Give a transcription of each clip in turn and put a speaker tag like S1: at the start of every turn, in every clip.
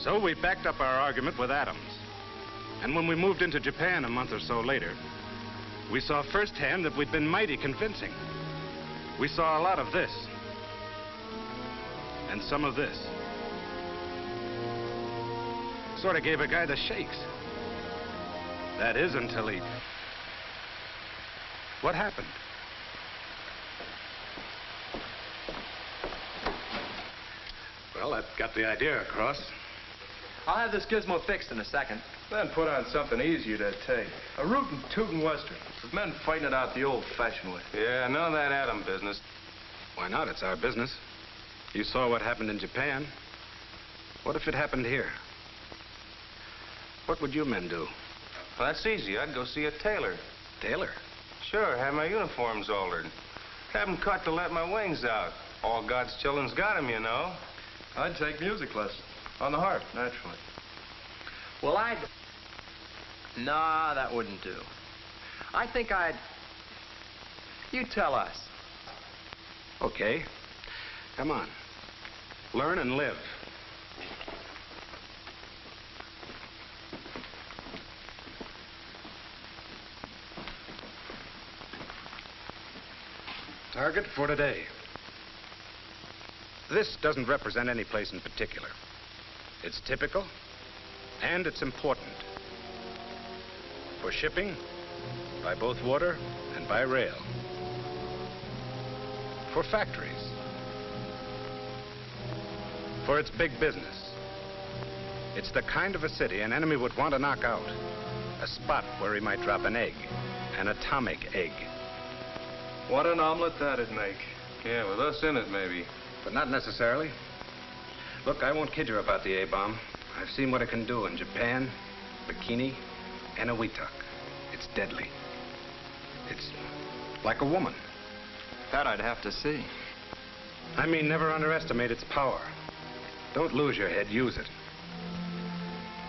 S1: So we backed up our argument with atoms. And when we moved into Japan a month or so later, we saw firsthand that we'd been mighty convincing. We saw a lot of this. And some of this. Sort of gave a guy the shakes. That is until he... What happened? Well, that got the idea across.
S2: I'll have this gizmo fixed in a second.
S3: Then put on something easier to take. A rootin' tootin' western, with men fighting it out the old-fashioned way.
S1: Yeah, none of that atom business. Why not? It's our business. You saw what happened in Japan. What if it happened here? What would you men do?
S4: Well, that's easy. I'd go see a tailor.
S1: Tailor?
S4: Sure, have my uniforms altered. Have them cut to let my wings out. All God's children's got 'em, you know.
S3: I'd take music lessons. On the harp, naturally.
S2: Well, Nah, that wouldn't do. I think I'd... You tell us.
S1: Okay. Come on. Learn and live. Target for today. This doesn't represent any place in particular. It's typical, and it's important. For shipping, by both water and by rail. For factories. For its big business. It's the kind of a city an enemy would want to knock out. A spot where he might drop an egg, an atomic egg.
S3: What an omelet that'd make.
S4: Yeah, with us in it, maybe.
S1: But not necessarily. Look, I won't kid you about the A-bomb. I've seen what it can do in Japan, Bikini, and Eniwetok. It's deadly. It's like a woman.
S2: That I'd have to see.
S1: I mean, never underestimate its power. Don't lose your head, use it.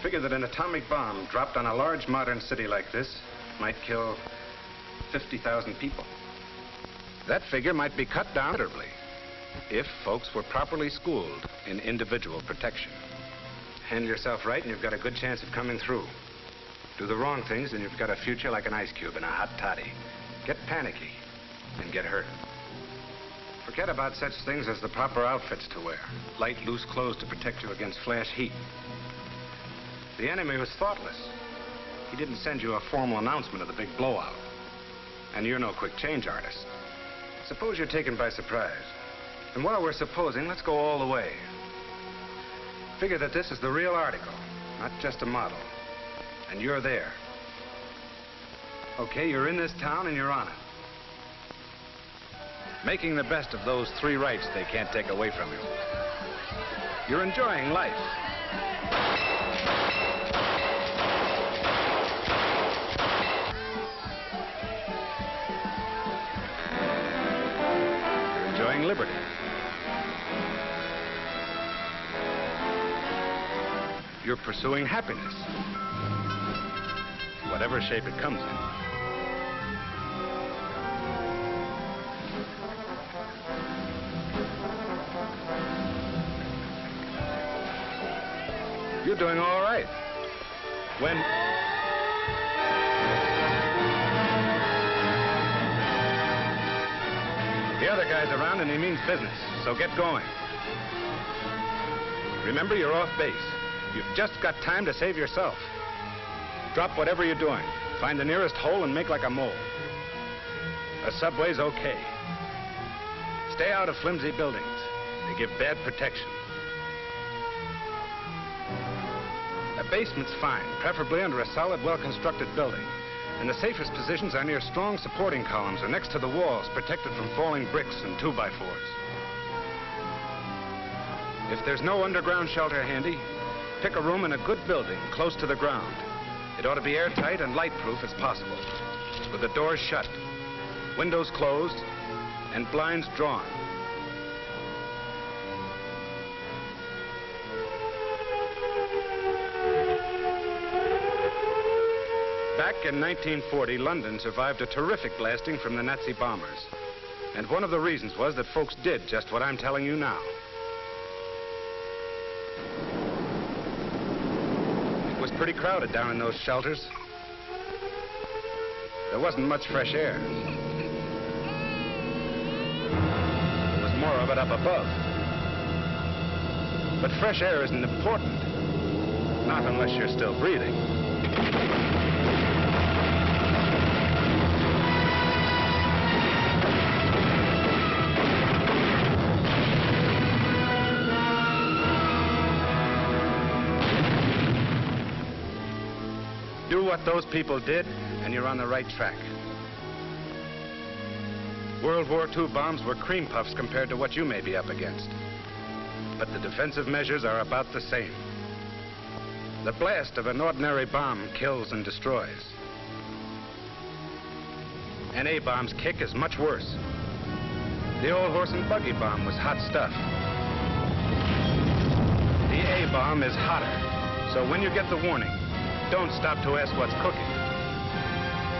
S1: Figure that an atomic bomb dropped on a large modern city like this might kill 50,000 people. That figure might be cut down considerably if folks were properly schooled in individual protection. Handle yourself right and you've got a good chance of coming through. Do the wrong things and you've got a future like an ice cube in a hot toddy. Get panicky and get hurt. Forget about such things as the proper outfits to wear. Light, loose clothes to protect you against flash heat. The enemy was thoughtless. He didn't send you a formal announcement of the big blowout. And you're no quick change artist. Suppose you're taken by surprise. And while we're supposing, let's go all the way. Figure that this is the real article, not just a model. And you're there. Okay, you're in this town and you're on it. Making the best of those three rights they can't take away from you. You're enjoying life. You're enjoying liberty. You're pursuing happiness, whatever shape it comes in. You're doing all right. When... The other guy's around and he means business, so get going. Remember, you're off base. You've just got time to save yourself. Drop whatever you're doing. Find the nearest hole and make like a mole. A subway's okay. Stay out of flimsy buildings. They give bad protection. A basement's fine, preferably under a solid, well-constructed building. And the safest positions are near strong supporting columns or next to the walls, protected from falling bricks and 2x4s. If there's no underground shelter handy, pick a room in a good building close to the ground. It ought to be airtight and light-proof as possible, with the doors shut, windows closed, and blinds drawn. Back in 1940, London survived a terrific blasting from the Nazi bombers. And one of the reasons was that folks did just what I'm telling you now. was pretty crowded down in those shelters. There wasn't much fresh air. There was more of it up above. But fresh air isn't important. Not unless you're still breathing. Do what those people did, and you're on the right track. World War II bombs were cream puffs compared to what you may be up against. But the defensive measures are about the same. The blast of an ordinary bomb kills and destroys. An A-bomb's kick is much worse. The old horse and buggy bomb was hot stuff. The A-bomb is hotter, so when you get the warning, don't stop to ask what's cooking.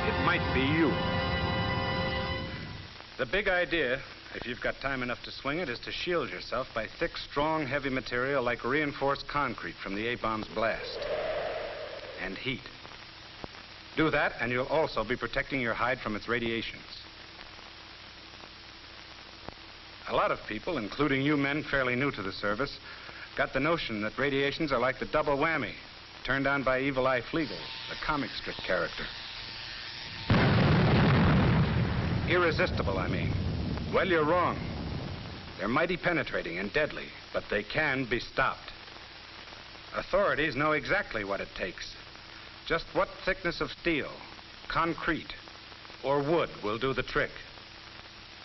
S1: It might be you. The big idea, if you've got time enough to swing it, is to shield yourself by thick, strong, heavy material like reinforced concrete from the A-bomb's blast. And heat. Do that, and you'll also be protecting your hide from its radiations. A lot of people, including you men fairly new to the service, got the notion that radiations are like the double whammy turned on by Evil Eye Flegel, the comic strip character. Irresistible, I mean. Well, you're wrong. They're mighty penetrating and deadly, but they can be stopped. Authorities know exactly what it takes. Just what thickness of steel, concrete, or wood will do the trick.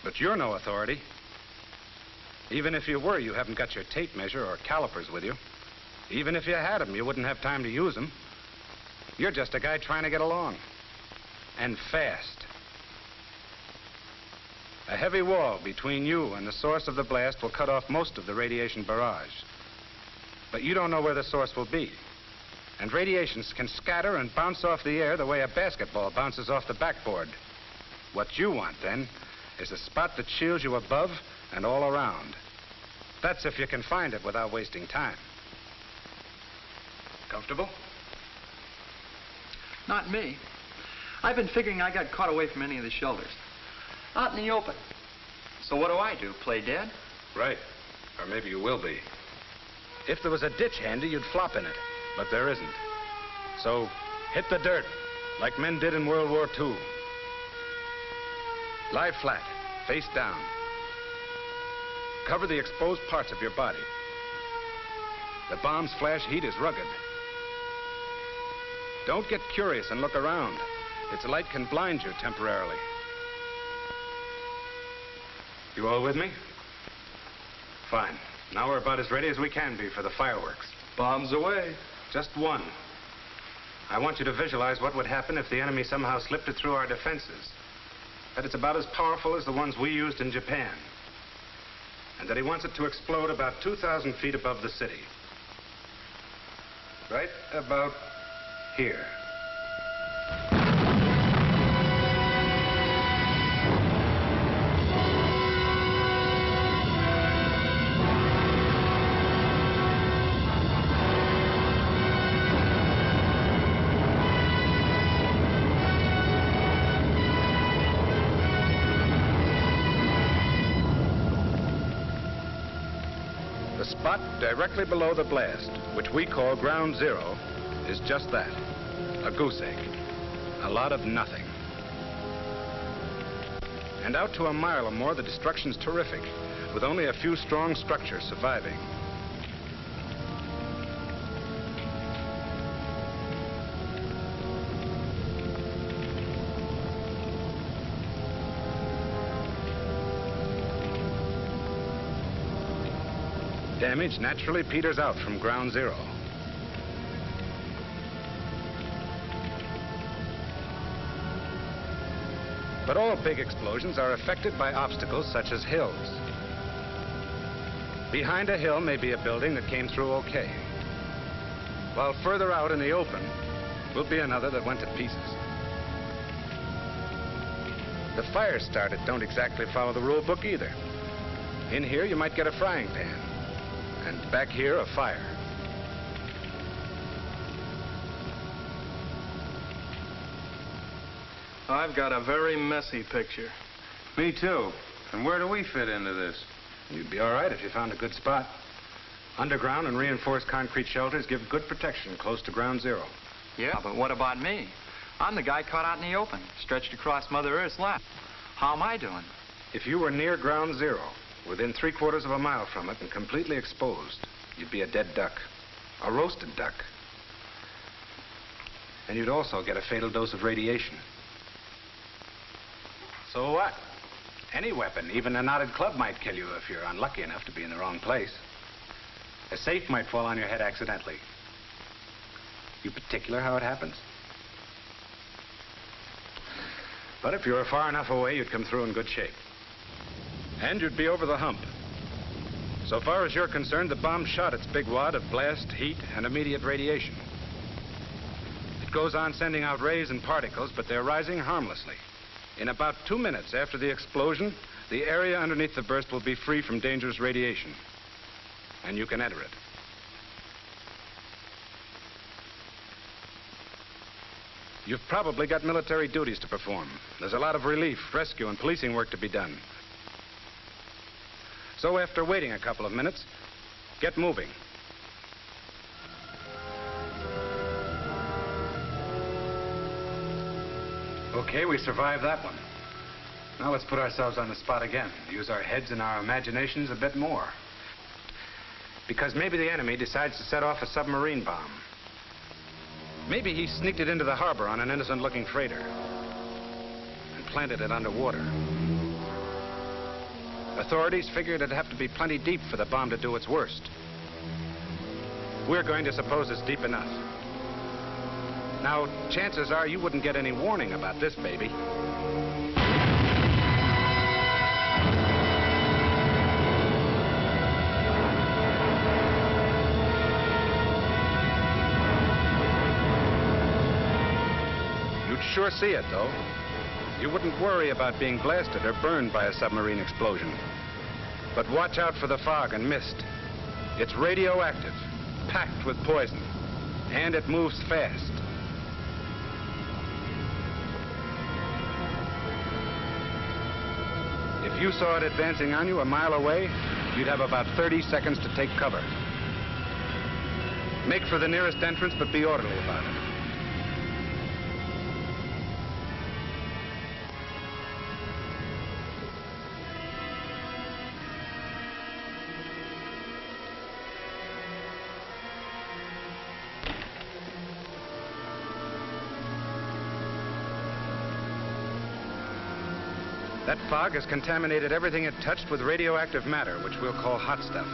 S1: But you're no authority. Even if you were, you haven't got your tape measure or calipers with you. Even if you had them, you wouldn't have time to use them. You're just a guy trying to get along. And fast. A heavy wall between you and the source of the blast will cut off most of the radiation barrage. But you don't know where the source will be. And radiations can scatter and bounce off the air the way a basketball bounces off the backboard. What you want, then, is a spot that shields you above and all around. That's if you can find it without wasting time. Comfortable?
S2: Not me. I've been figuring I got caught away from any of the shelters. Out in the open. So what do? Play dead?
S1: Right. Or maybe you will be. If there was a ditch handy, you'd flop in it. But there isn't. So hit the dirt, like men did in World War II. Lie flat, face down. Cover the exposed parts of your body. The bomb's flash heat is rugged. Don't get curious and look around. Its light can blind you temporarily. You all with me? Fine. Now we're about as ready as we can be for the fireworks.
S3: Bombs away.
S1: Just one. I want you to visualize what would happen if the enemy somehow slipped it through our defenses. That it's about as powerful as the ones we used in Japan. And that he wants it to explode about 2,000 feet above the city. Right about here. The spot directly below the blast, which we call ground zero, is just that, a goose egg. A lot of nothing. And out to a mile or more, the destruction's terrific, with only a few strong structures surviving. Damage naturally peters out from ground zero. But all big explosions are affected by obstacles such as hills. Behind a hill may be a building that came through okay, while further out in the open will be another that went to pieces. The fires started don't exactly follow the rule book either. In here you might get a frying pan, and back here a fire.
S3: I've got a very messy picture.
S4: Me too. And where do we fit into this?
S1: You'd be all right if you found a good spot. Underground and reinforced concrete shelters give good protection close to ground zero.
S2: Yeah, but what about me? I'm the guy caught out in the open, stretched across Mother Earth's lap. How am I doing?
S1: If you were near ground zero, within 3/4 of a mile from it and completely exposed, you'd be a dead duck. A roasted duck. And you'd also get a fatal dose of radiation. So what? Any weapon, even a knotted club, might kill you if you're unlucky enough to be in the wrong place. A safe might fall on your head accidentally. You particular how it happens? But if you were far enough away, you'd come through in good shape. And you'd be over the hump. So far as you're concerned, the bomb shot its big wad of blast, heat, and immediate radiation. It goes on sending out rays and particles, but they're rising harmlessly. In about 2 minutes after the explosion, the area underneath the burst will be free from dangerous radiation. And you can enter it. You've probably got military duties to perform. There's a lot of relief, rescue, and policing work to be done. So after waiting a couple of minutes, get moving. Okay, we survived that one. Now let's put ourselves on the spot again. Use our heads and our imaginations a bit more. Because maybe the enemy decides to set off a submarine bomb. Maybe he sneaked it into the harbor on an innocent-looking freighter and planted it underwater. Authorities figured it'd have to be plenty deep for the bomb to do its worst. We're going to suppose it's deep enough. Now, chances are you wouldn't get any warning about this baby. You'd sure see it, though. You wouldn't worry about being blasted or burned by a submarine explosion. But watch out for the fog and mist. It's radioactive, packed with poison, and it moves fast. If you saw it advancing on you a mile away, you'd have about 30 seconds to take cover. Make for the nearest entrance, but be orderly about it. That fog has contaminated everything it touched with radioactive matter, which we'll call hot stuff,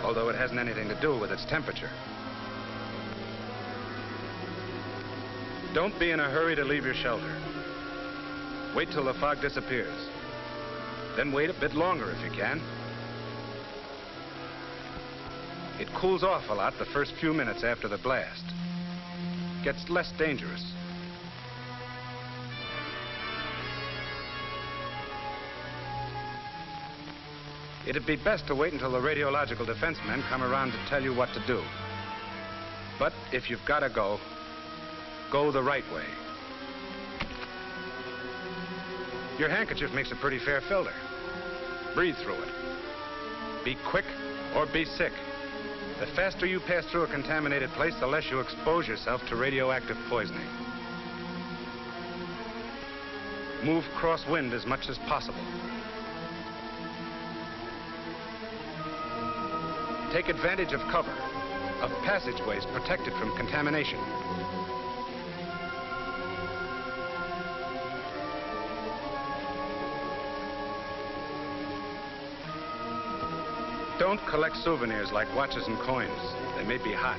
S1: although it hasn't anything to do with its temperature. Don't be in a hurry to leave your shelter. Wait till the fog disappears. Then wait a bit longer if you can. It cools off a lot the first few minutes after the blast. Gets less dangerous. It'd be best to wait until the radiological defense men come around to tell you what to do. But if you've got to go, go the right way. Your handkerchief makes a pretty fair filter. Breathe through it. Be quick or be sick. The faster you pass through a contaminated place, the less you expose yourself to radioactive poisoning. Move crosswind as much as possible. Take advantage of cover, of passageways protected from contamination. Don't collect souvenirs like watches and coins. They may be hot.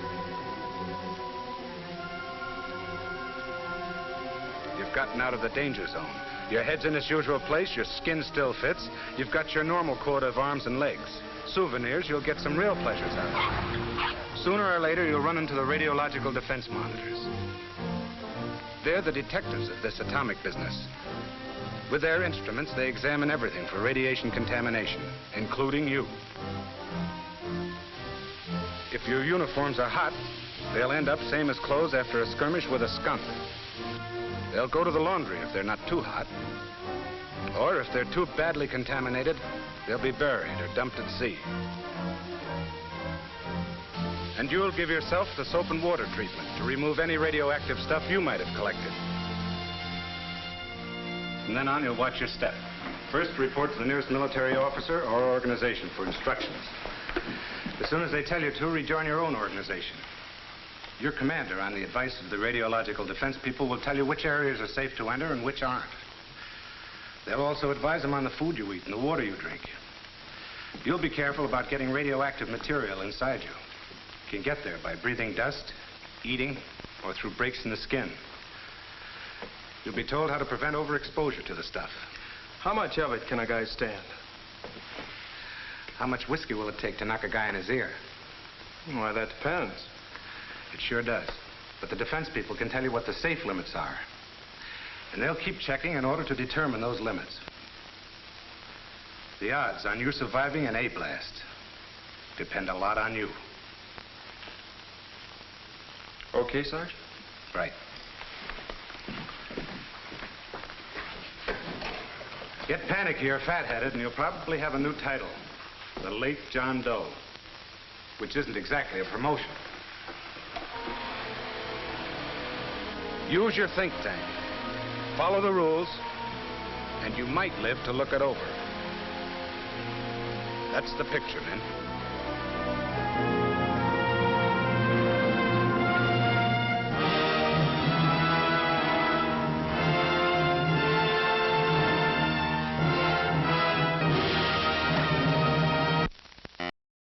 S1: You've gotten out of the danger zone. Your head's in its usual place, your skin still fits. You've got your normal quota of arms and legs. Souvenirs, you'll get some real pleasures out of. Sooner or later, you'll run into the radiological defense monitors. They're the detectives of this atomic business. With their instruments, they examine everything for radiation contamination, including you. If your uniforms are hot, they'll end up same as clothes after a skirmish with a skunk. They'll go to the laundry if they're not too hot. Or if they're too badly contaminated, they'll be buried or dumped at sea. And you'll give yourself the soap and water treatment to remove any radioactive stuff you might have collected. From then on, you'll watch your step. First, report to the nearest military officer or organization for instructions. As soon as they tell you to, rejoin your own organization. Your commander, on the advice of the radiological defense people, will tell you which areas are safe to enter and which aren't. They'll also advise them on the food you eat and the water you drink. You'll be careful about getting radioactive material inside you. You can get there by breathing dust, eating, or through breaks in the skin. You'll be told how to prevent overexposure to the stuff.
S3: How much of it can a guy stand?
S1: How much whiskey will it take to knock a guy in his ear?
S3: Why, that depends.
S1: It sure does. But the defense people can tell you what the safe limits are. And they'll keep checking in order to determine those limits. The odds on you surviving an A-blast depend a lot on you.
S3: Okay, Sarge?
S1: Right. Get panicky or fat-headed, and you'll probably have a new title. The late John Doe. Which isn't exactly a promotion. Use your think tank. Follow the rules, and you might live to look it over. That's the picture, men.